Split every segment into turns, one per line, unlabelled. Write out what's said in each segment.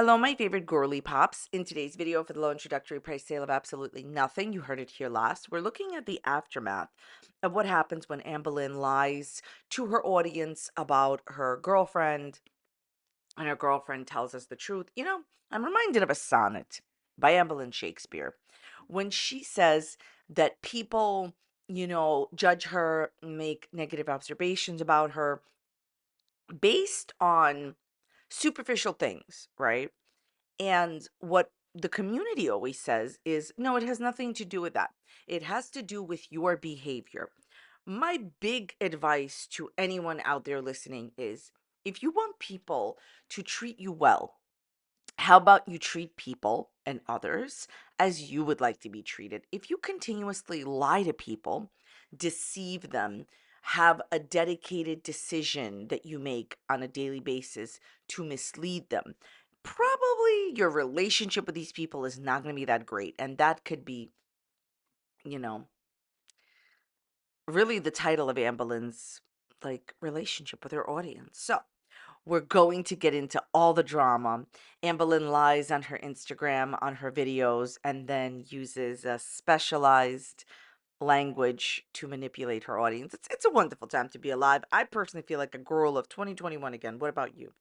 Hello, my favorite girly pops. In today's video for the low introductory price sale of absolutely nothing, you heard it here last, we're looking at the aftermath of what happens when Amberlynn lies to her audience about her girlfriend, and her girlfriend tells us the truth. I'm reminded of a sonnet by Amberlynn Shakespeare when she says that people, judge her, make negative observations about her based on superficial things, right? And what the community always says is, no, it has nothing to do with that. It has to do with your behavior. My big advice to anyone out there listening is if you want people to treat you well, how about you treat people and others as you would like to be treated? If you continuously lie to people, deceive them, have a dedicated decision that you make on a daily basis to mislead them, probably your relationship with these people is not going to be that great. And that could be, you know, really the title of Amberlynn's relationship with her audience. So, we're going to get into all the drama. Amberlynn lies on her Instagram, on her videos, and then uses a specialized language to manipulate her audience. It's a wonderful time to be alive. I personally feel like a girl of 2021 again. What about you?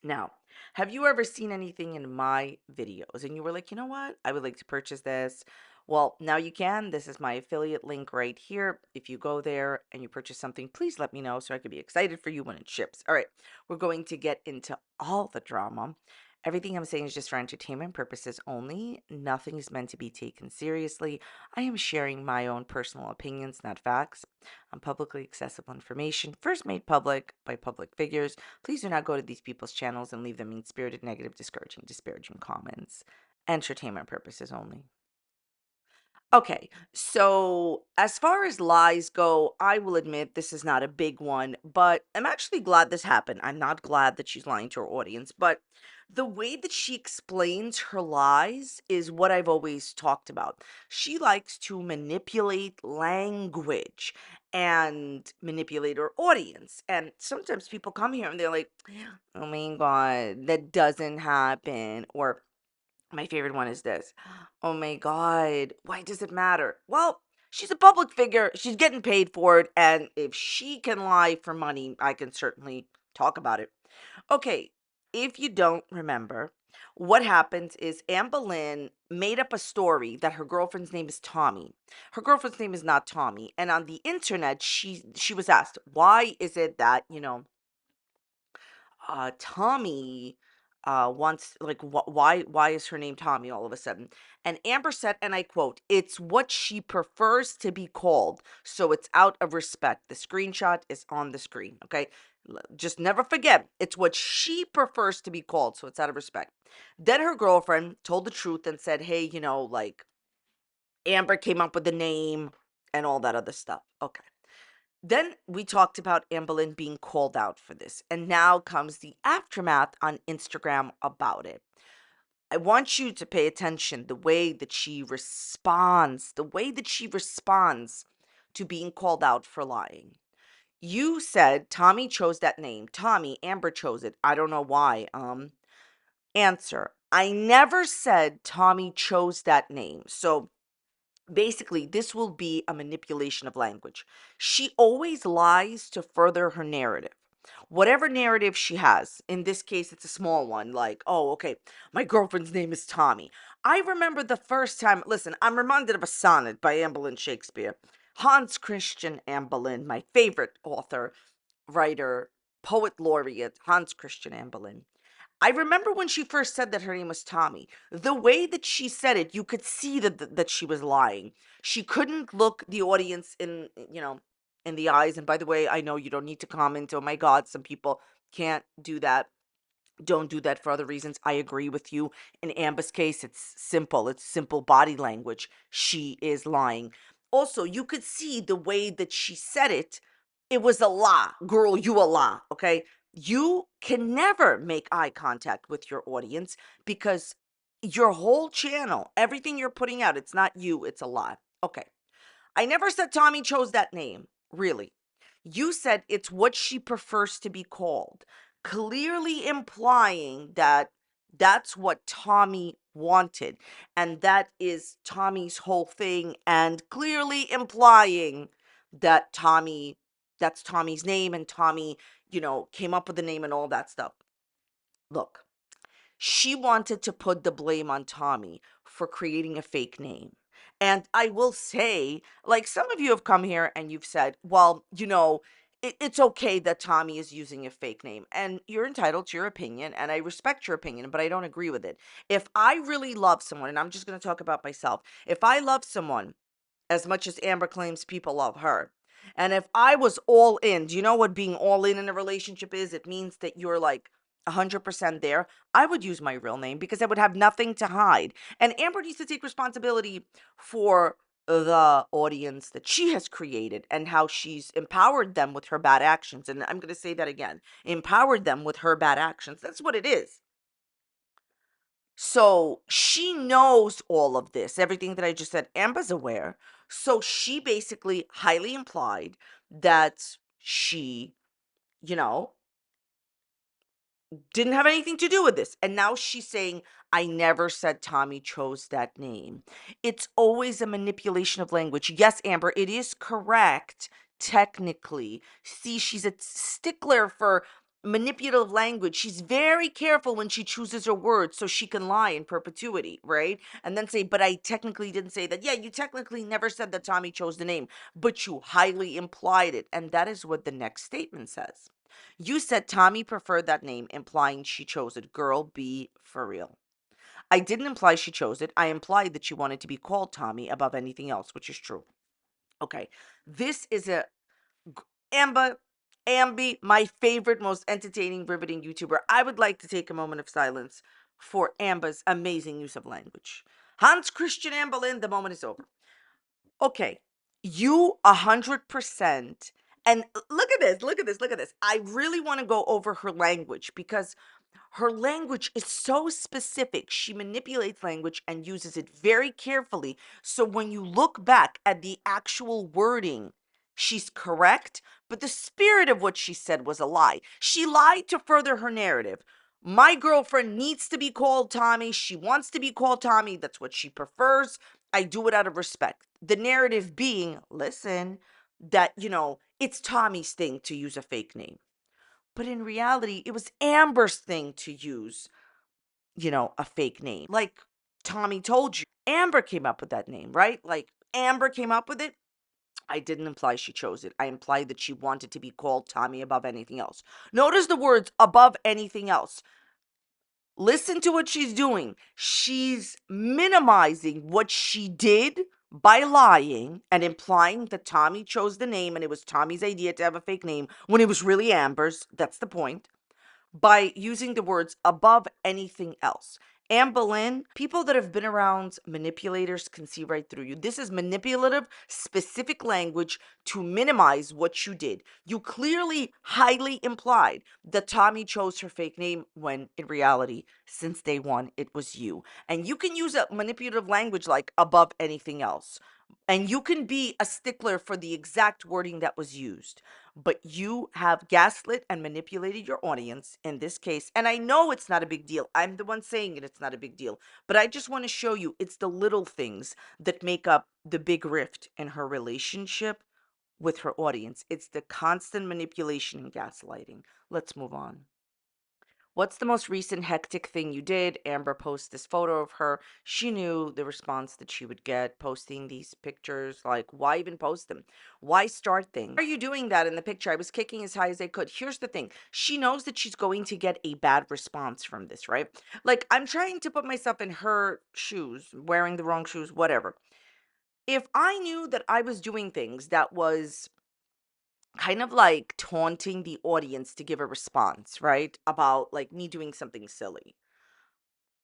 Now, have you ever seen anything in my videos and you were like, you know what? I would like to purchase this. Well, now you can. This is my affiliate link right here. If you go there and you purchase something, please let me know so I can be excited for you when it ships. All right, we're going to get into all the drama. Everything I'm saying is just for entertainment purposes only. Nothing is meant to be taken seriously. I am sharing my own personal opinions, not facts, on publicly accessible information, first made public by public figures. Please do not go to these people's channels and leave them mean-spirited, negative, disparaging comments. Entertainment purposes only. Okay, so as far as lies go, I will admit this is not a big one, but I'm actually glad this happened. I'm not glad that she's lying to her audience, but the way that she explains her lies is what I've always talked about. She likes to manipulate language and manipulate her audience. And sometimes people come here and they're like, oh my God, that doesn't happen. Or my favorite one is this. Oh my God, why does it matter? Well, she's a public figure. She's getting paid for it. And if she can lie for money, I can certainly talk about it. Okay, if you don't remember, what happens is Amberlynn made up a story that her girlfriend's name is Tommy. Her girlfriend's name is not Tommy. And on the internet, she was asked, why is it that, Tommy wants why is her name Tommy all of a sudden? And Amber said, and I quote, "It's what she prefers to be called, so it's out of respect." The screenshot is on the screen. Okay, just never forget, it's what she prefers to be called, so it's out of respect. Then her girlfriend told the truth and said, "Hey, Amber came up with the name and all that other stuff." Okay. Then we talked about Amberlynn being called out for this, and now comes the aftermath on Instagram about it. I want you to pay attention the way that she responds, to being called out for lying. You said Tommy chose that name. Tommy, Amber chose it. I don't know why. Answer. I never said Tommy chose that name. So basically, this will be a manipulation of language. She always lies to further her narrative. Whatever narrative she has, in this case, it's a small one, like, oh, okay, my girlfriend's name is Tommy. I remember the first time, listen, I'm reminded of a sonnet by Amberlynn Shakespeare. Hans Christian Amberlynn, my favorite author, writer, poet laureate, Hans Christian Amberlynn. I remember when she first said that her name was Tommy. The way that she said it, you could see that she was lying. She couldn't look the audience in the eyes. And by the way, I know you don't need to comment. Oh my God, some people can't do that. Don't do that for other reasons. I agree with you. In Amber's case, it's simple. It's simple body language. She is lying. Also, you could see the way that she said it. It was a lie. Girl, you a lie, okay? You can never make eye contact with your audience because your whole channel, everything you're putting out, it's not you, it's a lie. Okay. I never said Tommy chose that name, really. You said it's what she prefers to be called, clearly implying that That's what Tommy wanted. And that is Tommy's whole thing, and clearly implying that that's Tommy's name, and Tommy, came up with the name and all that stuff. Look, she wanted to put the blame on Tommy for creating a fake name. And I will say, like, some of you have come here and you've said, well, it's okay that Tommy is using a fake name. And you're entitled to your opinion, and I respect your opinion, but I don't agree with it. If I really love someone, and I'm just going to talk about myself, if I love someone as much as Amber claims people love her. And if I was all in, do you know what being all in a relationship is? It means that you're like 100% there. I would use my real name because I would have nothing to hide. And Amber needs to take responsibility for the audience that she has created and how she's empowered them with her bad actions. And I'm going to say that again, empowered them with her bad actions. That's what it is. So she knows all of this, everything that I just said. Amber's aware. So she basically highly implied that she, you know, didn't have anything to do with this. And now she's saying, I never said Tommy chose that name. It's always a manipulation of language. Yes, Amber, it is correct, technically. See, she's a stickler for manipulative language. She's very careful when she chooses her words so she can lie in perpetuity, right? And then say, but I technically didn't say that. Yeah, you technically never said that Tommy chose the name, but you highly implied it. And that is what the next statement says. You said Tommy preferred that name, implying she chose it. Girl, be for real. I didn't imply she chose it. I implied that she wanted to be called Tommy above anything else, which is true. Okay. This is Amber, Ambi, my favorite, most entertaining, riveting YouTuber. I would like to take a moment of silence for Amber's amazing use of language. Hans Christian Amberlynn, the moment is over. Okay, you 100%. And look at this, look at this, look at this. I really want to go over her language because her language is so specific. She manipulates language and uses it very carefully. So when you look back at the actual wording, she's correct, but the spirit of what she said was a lie. She lied to further her narrative. My girlfriend needs to be called Tommy. She wants to be called Tommy. That's what she prefers. I do it out of respect. The narrative being, listen, that, it's Tommy's thing to use a fake name. But in reality, it was Amber's thing to use, a fake name. Like Tommy told you, Amber came up with that name, right? Like Amber came up with it. I didn't imply she chose it. I implied that she wanted to be called Tommy above anything else. Notice the words above anything else. Listen to what she's doing. She's minimizing what she did by lying and implying that Tommy chose the name and it was Tommy's idea to have a fake name when it was really Amber's. That's the point, by using the words above anything else. Anne Boleyn, people that have been around manipulators can see right through you. This is manipulative, specific language to minimize what you did. You clearly highly implied that Tommy chose her fake name when in reality, since day one, it was you. And you can use a manipulative language like above anything else. And you can be a stickler for the exact wording that was used, but you have gaslit and manipulated your audience in this case. And I know it's not a big deal. I'm the one saying it, it's not a big deal. But I just want to show you it's the little things that make up the big rift in her relationship with her audience. It's the constant manipulation and gaslighting. Let's move on. What's the most recent hectic thing you did? Amber posts this photo of her. She knew the response that she would get posting these pictures. Like, why even post them? Why start things? Why are you doing that in the picture? I was kicking as high as I could. Here's the thing. She knows that she's going to get a bad response from this, right? Like, I'm trying to put myself in her shoes, wearing the wrong shoes, whatever. If I knew that I was doing things that was kind of like taunting the audience to give a response, right? About like me doing something silly.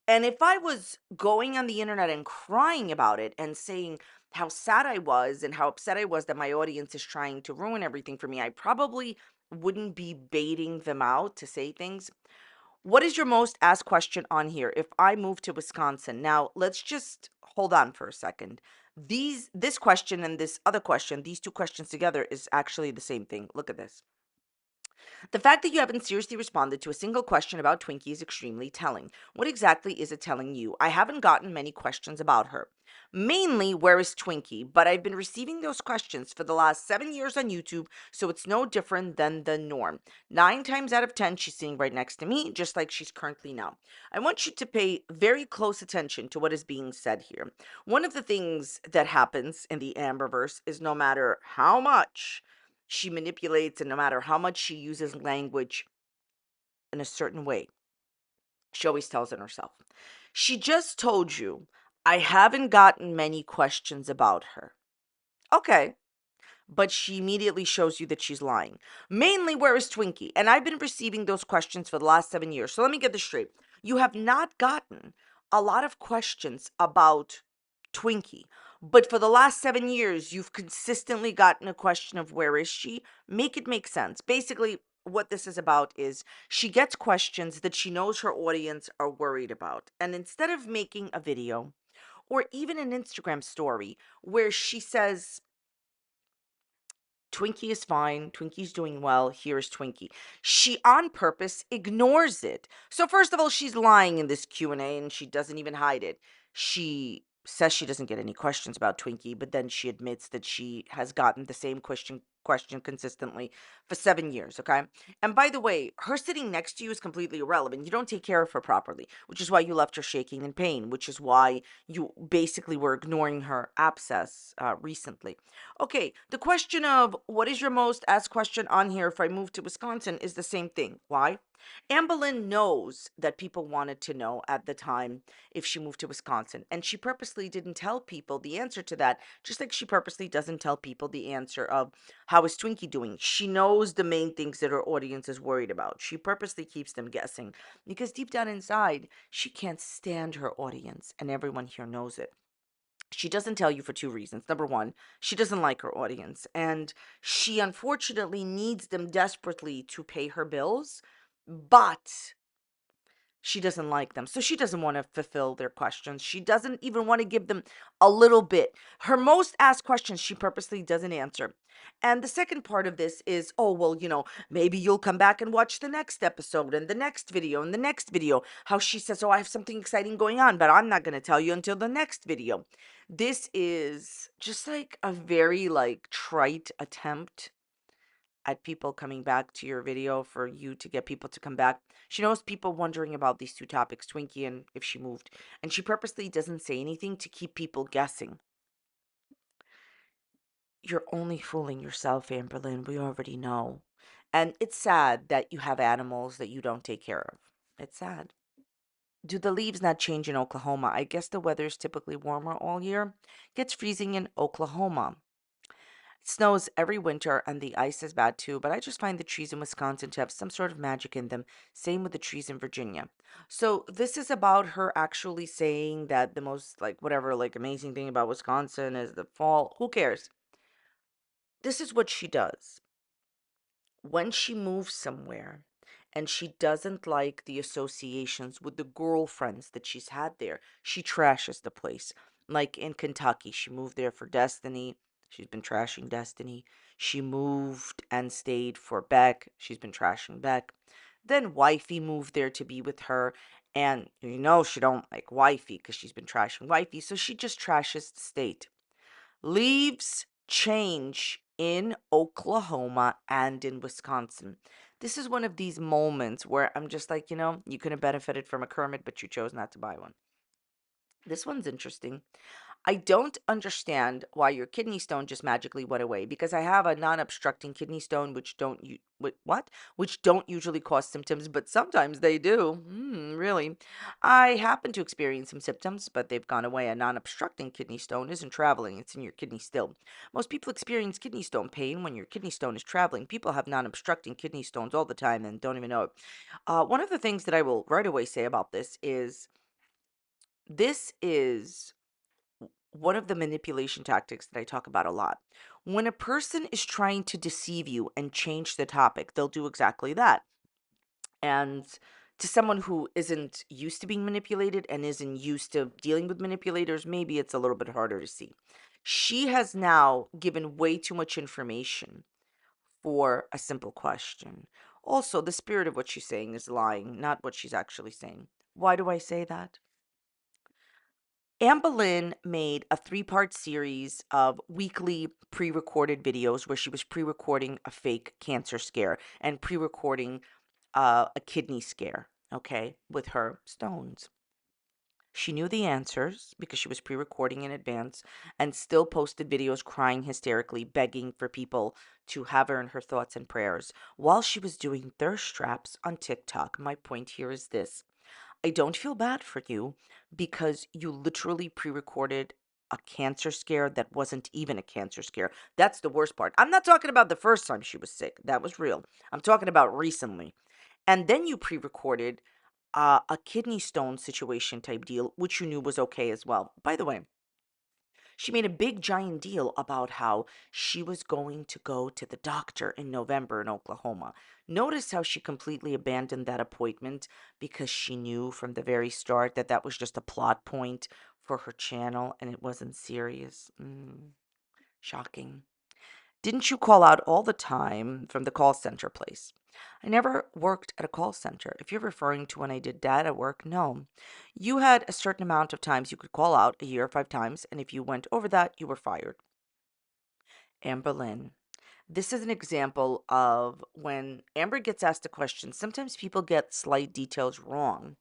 And if I was going on the internet and crying about it and saying how sad I was and how upset I was that my audience is trying to ruin everything for me, I probably wouldn't be baiting them out to say things. What is your most asked question on here? If I move to Wisconsin, now let's just hold on for a second. This question and this other question, these two questions together is actually the same thing. Look at this. The fact that you haven't seriously responded to a single question about Twinkie is extremely telling. What exactly is it telling you? I haven't gotten many questions about her. Mainly, where is Twinkie? But I've been receiving those questions for the last 7 years on YouTube, so it's no different than the norm. 9 times out of 10, she's sitting right next to me, just like she's currently now. I want you to pay very close attention to what is being said here. One of the things that happens in the Amberverse is no matter how much she manipulates and no matter how much she uses language in a certain way, she always tells it herself. She just told you, I haven't gotten many questions about her. Okay. But she immediately shows you that she's lying. Mainly, where is Twinkie? And I've been receiving those questions for the last 7 years. So let me get this straight. You have not gotten a lot of questions about Twinkie, but for the last 7 years, you've consistently gotten a question of where is she? Make it make sense. Basically, what this is about is she gets questions that she knows her audience are worried about. And instead of making a video or even an Instagram story where she says, Twinkie is fine. Twinkie's doing well. Here's Twinkie. She on purpose ignores it. So first of all, she's lying in this Q&A and she doesn't even hide it. She says she doesn't get any questions about Twinkie, but then she admits that she has gotten the same question consistently for 7 years, okay? And by the way, her sitting next to you is completely irrelevant. You don't take care of her properly, which is why you left her shaking in pain, which is why you basically were ignoring her abscess recently. Okay, the question of what is your most asked question on here if I move to Wisconsin is the same thing. Why? Amberlynn knows that people wanted to know at the time if she moved to Wisconsin, and she purposely didn't tell people the answer to that, just like she purposely doesn't tell people the answer of how is Twinkie doing. She knows the main things that her audience is worried about. She purposely keeps them guessing because deep down inside, she can't stand her audience, and everyone here knows it. She doesn't tell you for two reasons. Number one, she doesn't like her audience, and she unfortunately needs them desperately to pay her bills, but she doesn't like them. So she doesn't want to fulfill their questions. She doesn't even want to give them a little bit. Her most asked questions, she purposely doesn't answer. And the second part of this is, oh, well, maybe you'll come back and watch the next episode and the next video and the next video. How she says, oh, I have something exciting going on, but I'm not going to tell you until the next video. This is just like a very like trite attempt at people coming back to your video for you to get people to come back. She knows people wondering about these two topics, Twinkie and if she moved, and she purposely doesn't say anything to keep people guessing. You're only fooling yourself, Amberlynn. We already know. And it's sad that you have animals that you don't take care of. It's sad. Do the leaves not change in Oklahoma? I guess the weather is typically warmer all year. Gets freezing in Oklahoma. It snows every winter and the ice is bad too, but I just find the trees in Wisconsin to have some sort of magic in them. Same with the trees in Virginia. So this is about her actually saying that the most like whatever like amazing thing about Wisconsin is the fall. Who cares? This is what she does. When she moves somewhere and she doesn't like the associations with the girlfriends that she's had there, she trashes the place. Like in Kentucky, she moved there for Destiny. She's been trashing Destiny. She moved and stayed for Beck. She's been trashing Beck. Then Wifey moved there to be with her. And she don't like Wifey because she's been trashing Wifey. So she just trashes the state. Leaves change in Oklahoma and in Wisconsin. This is one of these moments where I'm just like, you could have benefited from a Kermit, but you chose not to buy one. This one's interesting. I don't understand why your kidney stone just magically went away because I have a non-obstructing kidney stone which don't usually cause symptoms, but sometimes they do. Really? I happen to experience some symptoms, but they've gone away. A non-obstructing kidney stone isn't traveling, it's in your kidney still. Most people experience kidney stone pain when your kidney stone is traveling. People have non-obstructing kidney stones all the time and don't even know it. One of the things that I will right away say about this is one of the manipulation tactics that I talk about a lot. When a person is trying to deceive you and change the topic, they'll do exactly that. And to someone who isn't used to being manipulated and isn't used to dealing with manipulators, maybe it's a little bit harder to see. She has now given way too much information for a simple question. Also, the spirit of what she's saying is lying, not what she's actually saying. Why do I say that? Amberlynn made a three-part series of weekly pre-recorded videos where she was pre-recording a fake cancer scare and pre-recording a kidney scare, okay, with her stones. She knew the answers because she was pre-recording in advance and still posted videos crying hysterically, begging for people to have her in her thoughts and prayers while she was doing thirst traps on TikTok. My point here is this: I don't feel bad for you because you literally pre-recorded a cancer scare that wasn't even a cancer scare. That's the worst part. I'm not talking about the first time she was sick. That was real. I'm talking about recently. And then you pre-recorded a kidney stone situation type deal, which you knew was okay as well. By the way, she made a big giant deal about how she was going to go to the doctor in November in Oklahoma. Notice how she completely abandoned that appointment because she knew from the very start that that was just a plot point for her channel and it wasn't serious. Shocking. Didn't you call out all the time from the call center place? I never worked at a call center. If you're referring to when I did data work, no. You had a certain amount of times you could call out a year, 5 times, and if you went over that, you were fired. Amberlynn. This is an example of when Amber gets asked a question, sometimes people get slight details wrong.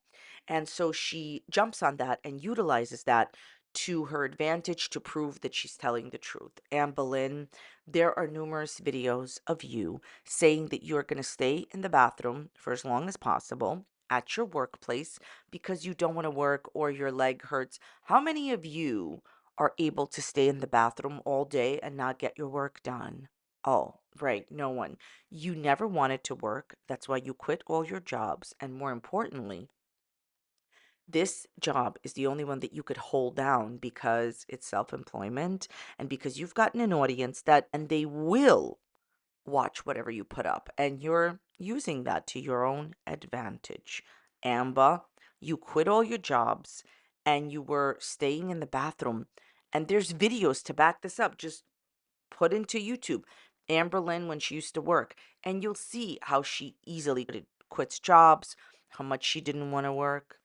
And so she jumps on that and utilizes that to her advantage to prove that she's telling the truth. Amberlynn, there are numerous videos of you saying that you're going to stay in the bathroom for as long as possible at your workplace because you don't want to work or your leg hurts. How many of you are able to stay in the bathroom all day and not get your work done? Oh, right, no one. You never wanted to work. That's why you quit all your jobs. And more importantly, this job is the only one that you could hold down because it's self-employment and because you've gotten an audience that, and they will watch whatever you put up, and you're using that to your own advantage. Amber, you quit all your jobs and you were staying in the bathroom, and there's videos to back this up. Just put into YouTube Amberlynn when she used to work, and you'll see how she easily quits jobs, how much she didn't want to work.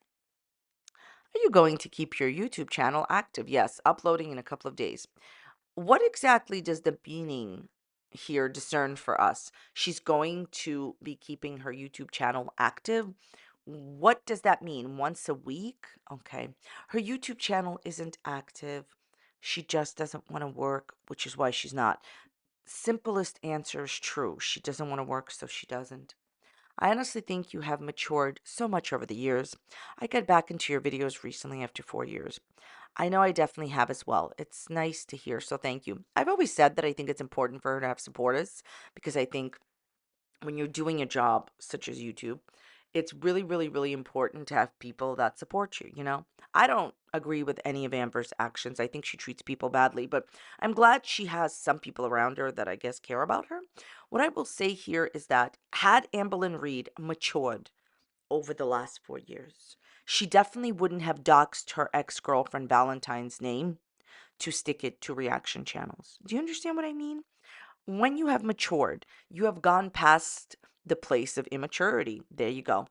Are you going to keep your YouTube channel active? Yes, uploading in a couple of days. What exactly does the meaning here discern for us? She's going to be keeping her YouTube channel active. What does that mean? Once a week? Okay. Her YouTube channel isn't active. She just doesn't want to work, which is why she's not. Simplest answer is true. She doesn't want to work, so she doesn't. I honestly think you have matured so much over the years. I got back into your videos recently after 4 years. I know I definitely have as well. It's nice to hear, so thank you. I've always said that I think it's important for her to have supporters because I think when you're doing a job such as YouTube, it's really, really, really important to have people that support you, you know? I don't agree with any of Amber's actions. I think she treats people badly, but I'm glad she has some people around her that I guess care about her. What I will say here is that had Amberlynn Reid matured over the last 4 years, she definitely wouldn't have doxed her ex-girlfriend Valentine's name to stick it to reaction channels. Do you understand what I mean? When you have matured, you have gone past the place of immaturity. There you go.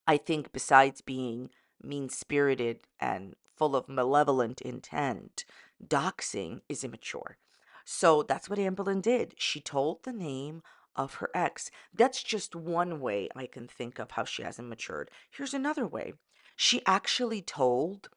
I think besides being mean spirited and full of malevolent intent, doxing is immature. So that's what Amberlynn did. She told the name of her ex. That's just one way I can think of how she hasn't matured. Here's another way. She actually told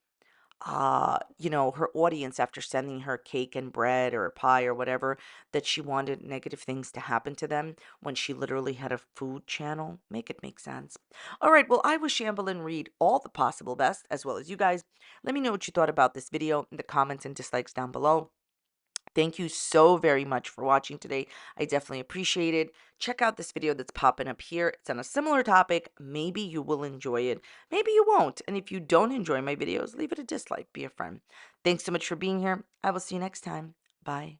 her audience after sending her cake and bread or pie or whatever, that she wanted negative things to happen to them when she literally had a food channel. Make it make sense. All right, well, I wish Amberlynn Reid all the possible best, as well as you guys. Let me know what you thought about this video in the comments and dislikes down below. Thank you so very much for watching today. I definitely appreciate it. Check out this video that's popping up here. It's on a similar topic. Maybe you will enjoy it. Maybe you won't. And if you don't enjoy my videos, leave it a dislike. Be a friend. Thanks so much for being here. I will see you next time. Bye.